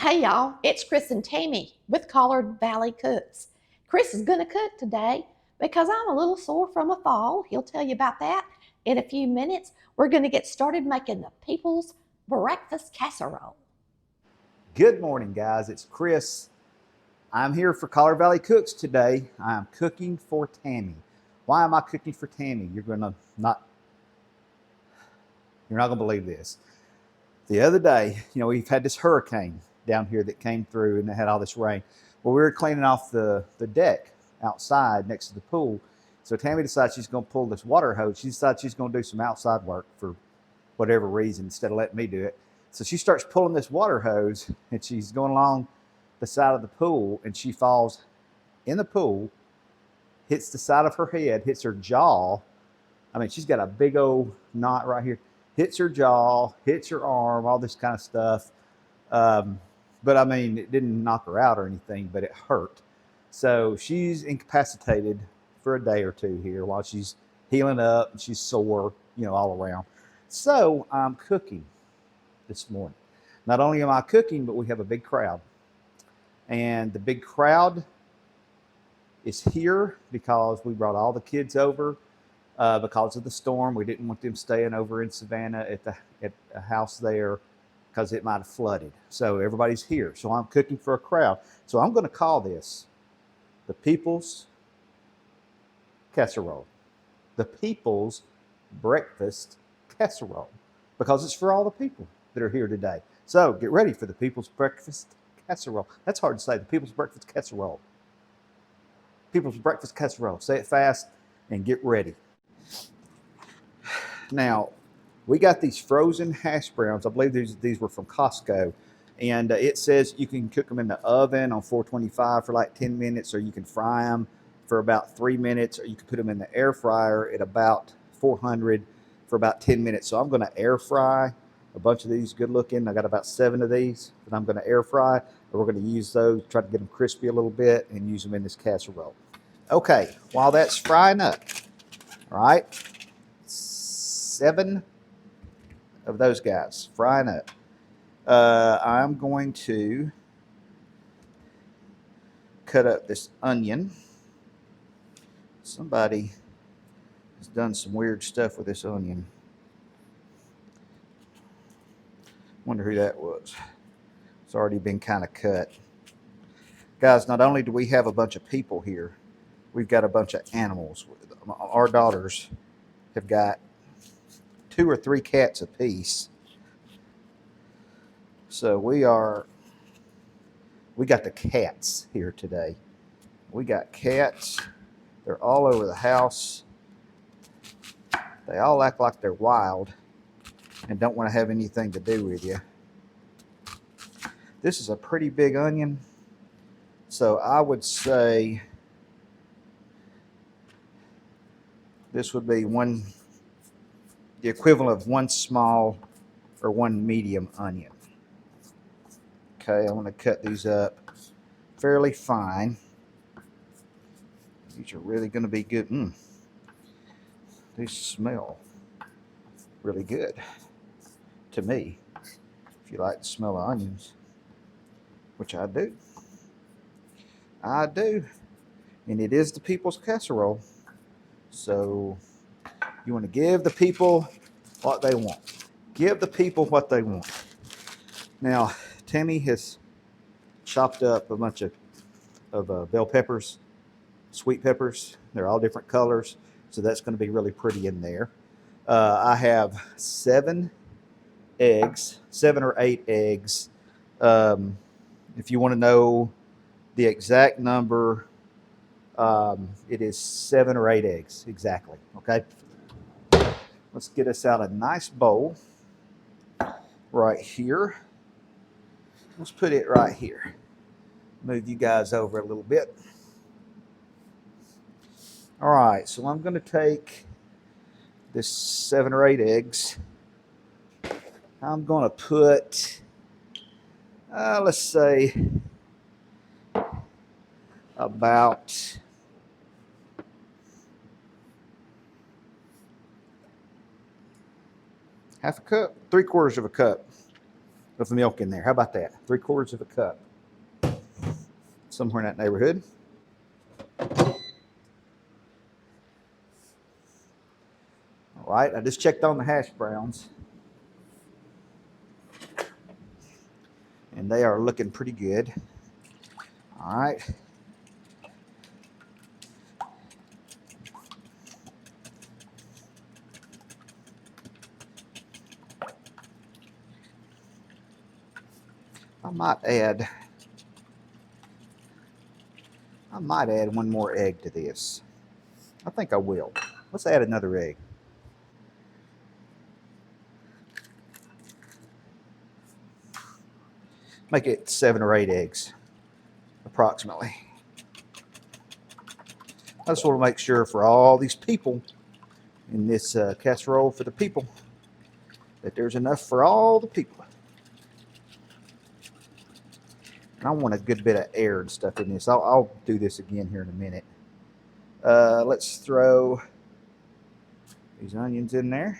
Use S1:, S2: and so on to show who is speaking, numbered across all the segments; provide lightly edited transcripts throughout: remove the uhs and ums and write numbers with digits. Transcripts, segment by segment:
S1: Hey y'all, it's Chris and Tammy with Collard Valley Cooks. Chris is going to cook today because I'm a little sore from a fall. He'll tell you about that in a few minutes. We're going to get started making the people's breakfast casserole.
S2: Good morning, guys. It's Chris. I'm here for Collard Valley Cooks today. I'm cooking for Tammy. Why am I cooking for Tammy? You're not gonna believe this. The other day, we've had this hurricane down here that came through and it had all this rain. Well, we were cleaning off the deck outside next to the pool. So Tammy decides she's gonna pull this water hose. She decides she's gonna do some outside work for whatever reason instead of letting me do it. So she starts pulling this water hose and she's going along the side of the pool and she falls in the pool, hits the side of her head, hits her jaw. I mean, she's got a big old knot right here. Hits her jaw, hits her arm, all this kind of stuff. But I mean, it didn't knock her out or anything, but it hurt. So she's incapacitated for a day or two here while she's healing up and she's sore, all around. So I'm cooking this morning. Not only am I cooking, but we have a big crowd. And the big crowd is here because we brought all the kids over because of the storm. We didn't want them staying over in Savannah at the house there because it might have flooded. So everybody's here. So I'm cooking for a crowd. So I'm going to call this the People's Casserole. The People's Breakfast Casserole, because it's for all the people that are here today. So get ready for the People's Breakfast Casserole. That's hard to say, the People's Breakfast Casserole. People's Breakfast Casserole. Say it fast and get ready. Now, we got these frozen hash browns. I believe these were from Costco. And it says you can cook them in the oven on 425 for like 10 minutes, or you can fry them for about 3 minutes, or you can put them in the air fryer at about 400 for about 10 minutes. So I'm going to air fry a bunch of these good looking. I got about 7 of these that I'm going to air fry. And we're going to use those, try to get them crispy a little bit and use them in this casserole. Okay, while that's frying up, all right, 7 of those guys frying up. I'm going to cut up this onion. Somebody has done some weird stuff with this onion. Wonder who that was. It's already been kind of cut. Guys, not only do we have a bunch of people here, we've got a bunch of animals. Our daughters have got 2 or 3 cats apiece. So we got the cats here today. We got cats. They're all over the house. They all act like they're wild and don't want to have anything to do with you. This is a pretty big onion. So I would say this would be the equivalent of 1 small or 1 medium onion. Okay, I want to cut these up fairly fine. These are really going to be good. These smell really good to me. If you like the smell of onions, which I do. I do. And it is the People's Casserole. So you want to give the people what they want. Give the people what they want. Now, Tammy has chopped up a bunch of bell peppers, sweet peppers. They're all different colors, so that's going to be really pretty in there. I have 7 eggs, 7 or 8 eggs. If you want to know the exact number, it is 7 or 8 eggs, exactly, okay? Let's get us out a nice bowl right here. Let's put it right here. Move you guys over a little bit. All right, so I'm going to take this 7 or 8 eggs. I'm going to put, let's say, about half a cup, 3/4 of a cup of milk in there. How about that? 3/4 of a cup. Somewhere in that neighborhood. All right, I just checked on the hash browns. And they are looking pretty good. All right. I might add one more egg to this. I think I will. Let's add another egg. Make it 7 or 8 eggs, approximately. I just want to make sure for all these people in this casserole for the people that there's enough for all the people. And I want a good bit of air and stuff in this. I'll do this again here in a minute. Let's throw these onions in there.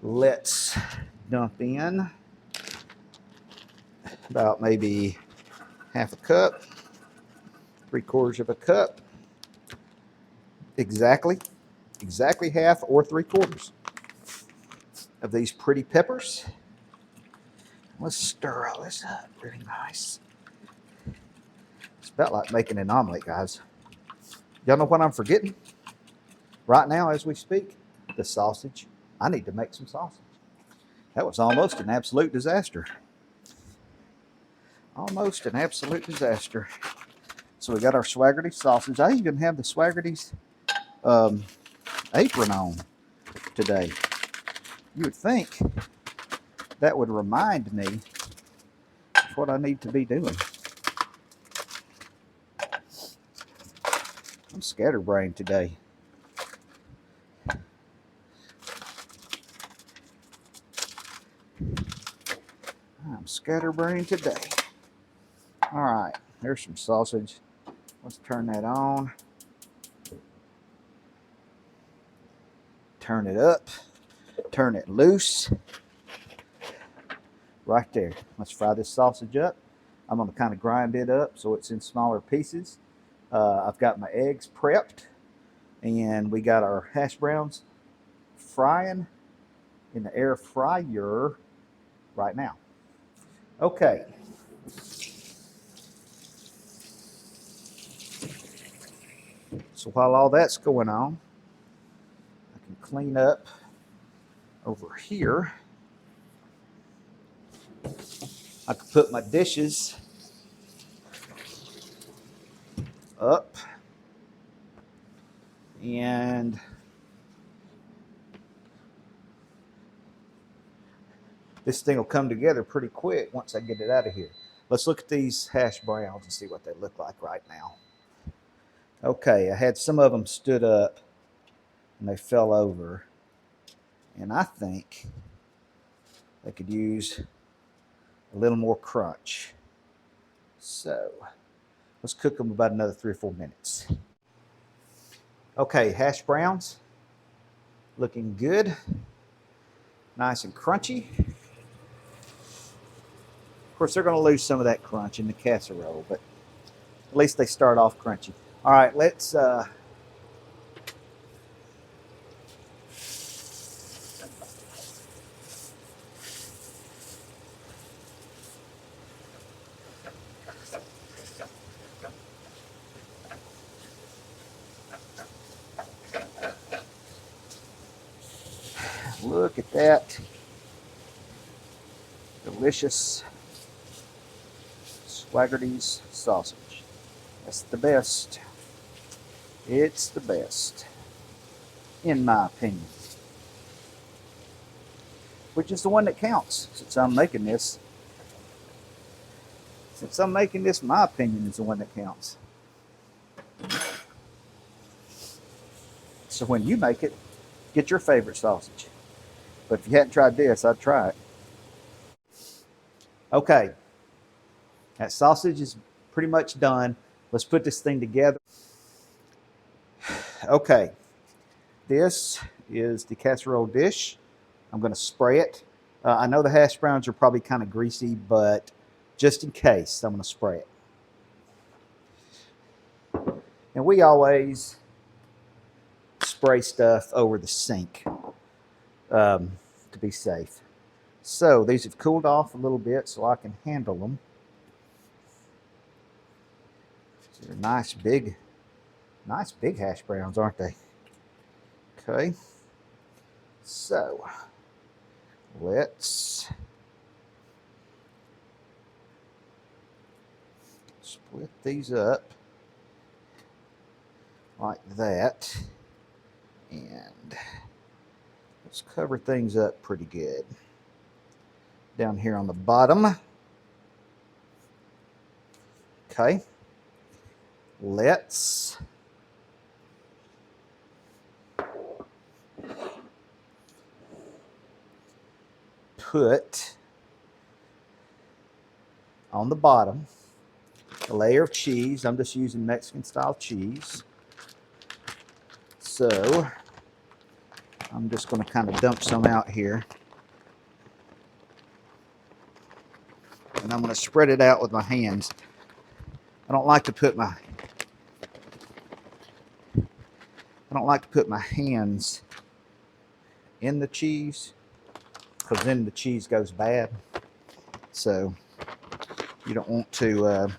S2: Let's dump in about maybe half a cup, 3/4 of a cup, exactly half or 3/4 of these pretty peppers. Let's stir all this up really nice. It's about like making an omelet, guys. Y'all know what I'm forgetting? Right now, as we speak, the sausage. I need to make some sausage. That was almost an absolute disaster. Almost an absolute disaster. So we got our Swaggerty sausage. I even have the Swaggerty's apron on today. You would think that would remind me of what I need to be doing. I'm scatterbrained today. I'm scatterbrained today. All right, there's some sausage. Let's turn that on. Turn it up. Turn it loose. Right there. Let's fry this sausage up. I'm going to kind of grind it up so it's in smaller pieces. I've got my eggs prepped, and we got our hash browns frying in the air fryer right now. Okay. So while all that's going on, I can clean up over here. I could put my dishes up, and this thing will come together pretty quick once I get it out of here. Let's look at these hash browns and see what they look like right now. Okay, I had some of them stood up and they fell over, and I think they could use a little more crunch. So let's cook them about another 3 or 4 minutes. Okay, hash browns looking good, nice and crunchy. Of course, they're going to lose some of that crunch in the casserole, but at least they start off crunchy. All right, let's look at that delicious Swaggerty's sausage. That's the best. It's the best, in my opinion. Which is the one that counts, since I'm making this. My opinion is the one that counts. So when you make it, get your favorite sausage. But if you hadn't tried this, I'd try it. Okay, that sausage is pretty much done. Let's put this thing together. Okay, this is the casserole dish. I'm going to spray it. I know the hash browns are probably kind of greasy, but just in case, I'm going to spray it. And we always spray stuff over the sink to be safe. So these have cooled off a little bit so I can handle them. They're nice big hash browns, aren't they? Okay. So let's split these up like that. And let's cover things up pretty good. Down here on the bottom. Okay. Let's put on the bottom a layer of cheese. I'm just using Mexican style cheese. So I'm just going to kind of dump some out here. And I'm going to spread it out with my hands. I don't like to put my hands in the cheese because then the cheese goes bad. So you don't want to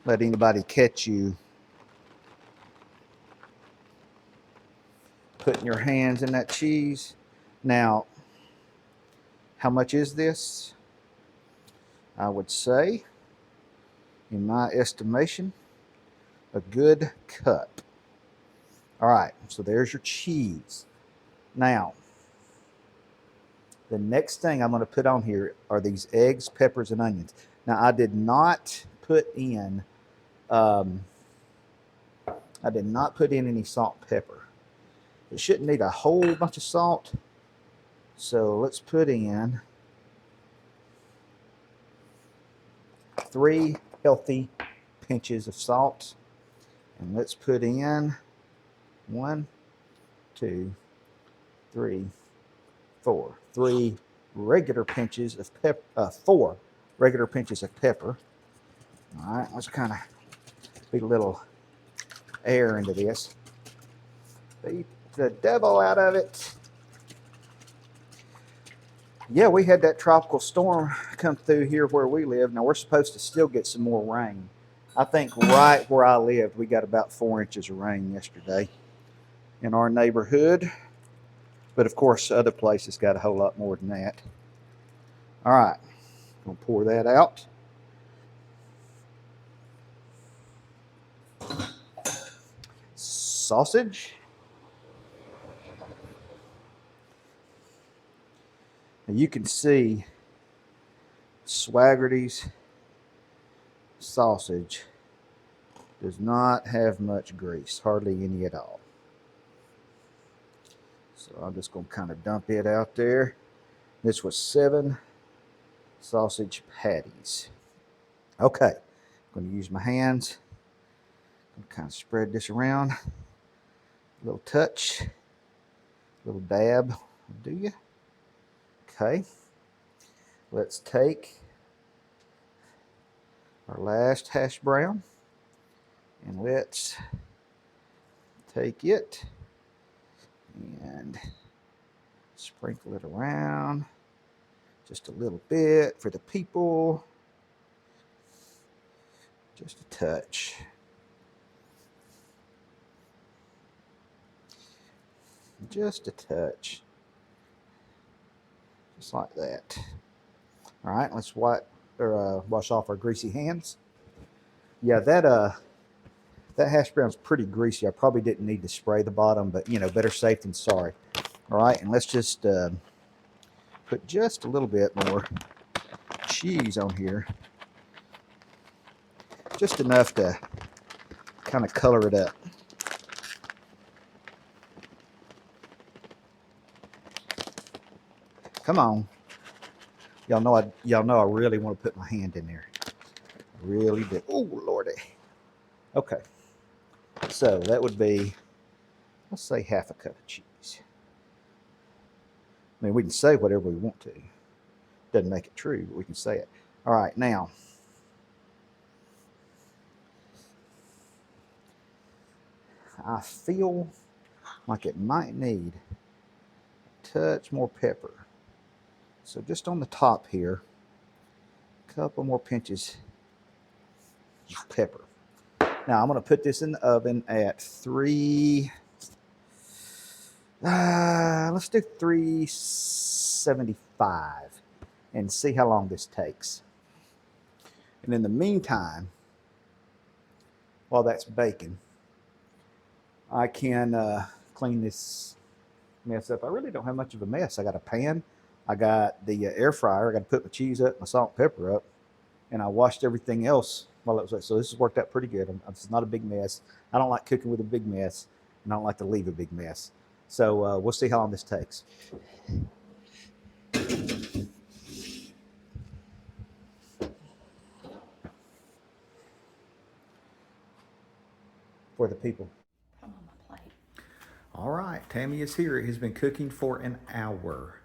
S2: let anybody catch you putting your hands in that cheese. Now, how much is this? I would say, in my estimation, a good cup. All right, so there's your cheese. Now, the next thing I'm going to put on here are these eggs, peppers, and onions. Now, I did not put in any salt and pepper. It shouldn't need a whole bunch of salt. So let's put in 3 healthy pinches of salt. And let's put in 1, 2, 3, 4. 3 regular pinches of pepper, 4 regular pinches of pepper. All right, let's kind of beat a little air into this. Beat the devil out of it. Yeah, we had that tropical storm come through here where we live. Now we're supposed to still get some more rain. I think right where I lived, we got about 4 inches of rain yesterday in our neighborhood. But of course, other places got a whole lot more than that. All right, gonna pour that out. Sausage. Now you can see Swaggerty's sausage does not have much grease, hardly any at all. So I'm just going to kind of dump it out there. This was 7 sausage patties. Okay, I'm going to use my hands. I'm going to kind of spread this around. A little touch, a little dab, do you? Okay, let's take our last hash brown and let's take it and sprinkle it around just a little bit for the people. Just a touch. Just a touch. Just like that. All right, let's wash off our greasy hands. Yeah, that hash brown's pretty greasy. I probably didn't need to spray the bottom, but you know, better safe than sorry. All right, and let's just put just a little bit more cheese on here. Just enough to kind of color it up. Come on. Y'all know I really want to put my hand in there. I really do. Oh, Lordy. Okay. So that would be, let's say, half a cup of cheese. I mean, we can say whatever we want to. Doesn't make it true, but we can say it. All right, now. I feel like it might need a touch more pepper. So just on the top here, a couple more pinches of pepper. Now I'm going to put this in the oven at let's do 375 and see how long this takes. And in the meantime, while that's baking, I can clean this mess up. I really don't have much of a mess. I got a pan. I got the air fryer. I got to put my cheese up, my salt and pepper up, and I washed everything else while it was wet. So this has worked out pretty good. It's not a big mess. I don't like cooking with a big mess, and I don't like to leave a big mess. So we'll see how long this takes. For the people.
S1: Come on my plate.
S2: All right, Tammy is here. It has been cooking for an hour.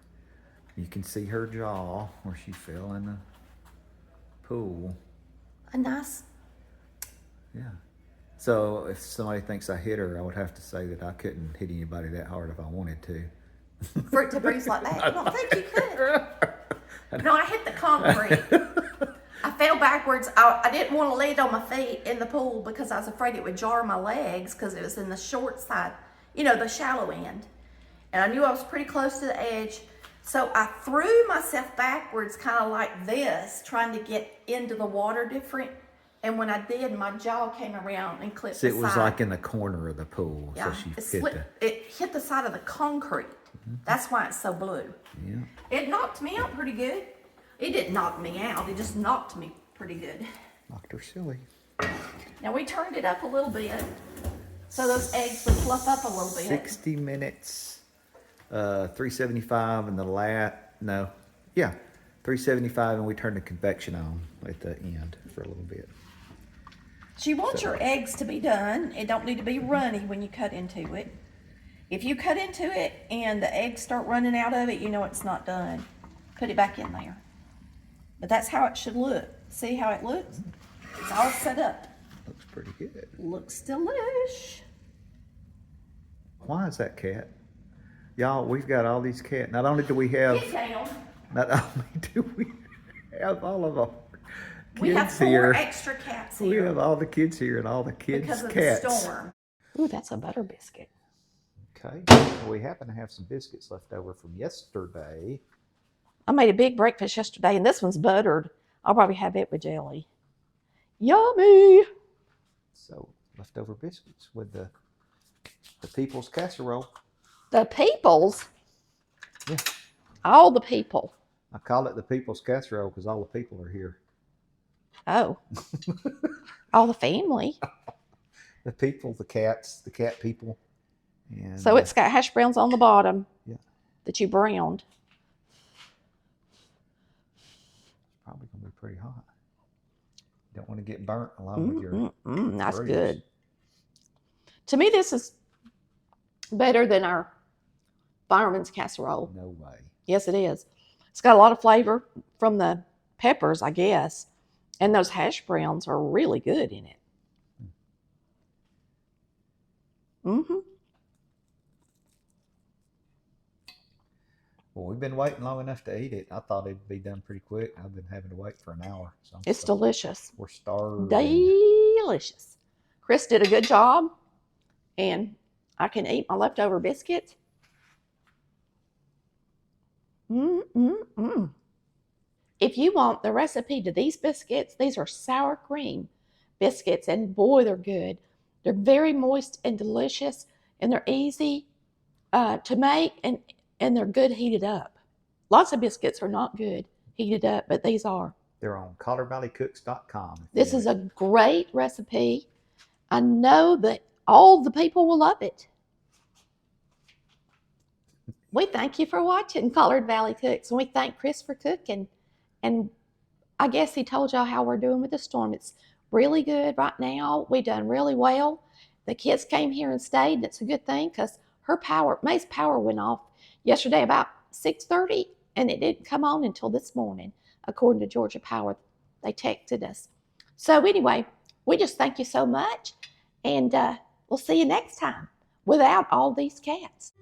S2: You can see her jaw where she fell in the pool.
S1: A nice.
S2: Yeah. So if somebody thinks I hit her, I would have to say that I couldn't hit anybody that hard if I wanted to.
S1: For it to bruise like that. I don't think you could. No, I hit the concrete. I fell backwards. I didn't want to land on my feet in the pool because I was afraid it would jar my legs because it was in the short side, the shallow end. And I knew I was pretty close to the edge. So I threw myself backwards kind of like this, trying to get into the water different. And when I did, my jaw came around and clipped the side.
S2: So it was like in the corner of the pool.
S1: Yeah,
S2: So
S1: it hit the side of the concrete. Mm-hmm. That's why it's so blue.
S2: Yeah.
S1: It knocked me out pretty good. It didn't knock me out. It just knocked me pretty good.
S2: Knocked her silly.
S1: Now we turned it up a little bit so those eggs would fluff up a little bit.
S2: 60 minutes, 375 and 375, and we turned the convection on at the end for a little bit.
S1: So you want your eggs to be done. It don't need to be runny when you cut into it. If you cut into it and the eggs start running out of it, you know it's not done. Put it back in there. But that's how it should look. See how it looks? It's all set up.
S2: Looks pretty good.
S1: Looks delish.
S2: Why is that cat? Y'all, we've got all these cats. Not only do we have...
S1: Get down.
S2: Not only do we have all of our
S1: We have
S2: kids
S1: 4
S2: here,
S1: extra cats
S2: we
S1: here
S2: have all the kids here and all the kids'
S1: because of
S2: cats.
S1: the storm. Ooh, that's a butter biscuit.
S2: Okay, we happen to have some biscuits left over from yesterday.
S1: I made a big breakfast yesterday, and this one's buttered. I'll probably have it with jelly. Yummy!
S2: So, leftover biscuits with the people's casserole.
S1: The people's?
S2: Yeah.
S1: All the people.
S2: I call it the people's casserole because all the people are here.
S1: Oh. All the family.
S2: The people, the cats, the cat people. And,
S1: so it's got hash browns on the bottom.
S2: Yeah.
S1: That you browned.
S2: Probably going to be pretty hot. Don't want to get burnt along with your...
S1: That's good. To me, this is better than our fireman's casserole.
S2: No way.
S1: Yes, it is. It's got a lot of flavor from the peppers, I guess. And those hash browns are really good in it. Mm-hmm.
S2: Well, we've been waiting long enough to eat it. I thought it'd be done pretty quick. I've been having to wait for an hour. So
S1: it's delicious.
S2: We're starving.
S1: Delicious. Chris did a good job. And I can eat my leftover biscuits. If you want the recipe to these biscuits, these are sour cream biscuits, and boy, they're good. They're very moist and delicious, and they're easy to make, and they're good heated up. Lots of biscuits are not good heated up, but these are.
S2: They're on CollarValleyCooks.com.
S1: This is a great recipe. I know that all the people will love it. We thank you for watching Collard Valley Cooks, and we thank Chris for cooking. And I guess he told y'all how we're doing with the storm. It's really good right now. We done really well. The kids came here and stayed, and it's a good thing because May's power went off yesterday about 6:30, and it didn't come on until this morning, according to Georgia Power. They texted us. So anyway, we just thank you so much, and we'll see you next time without all these cats.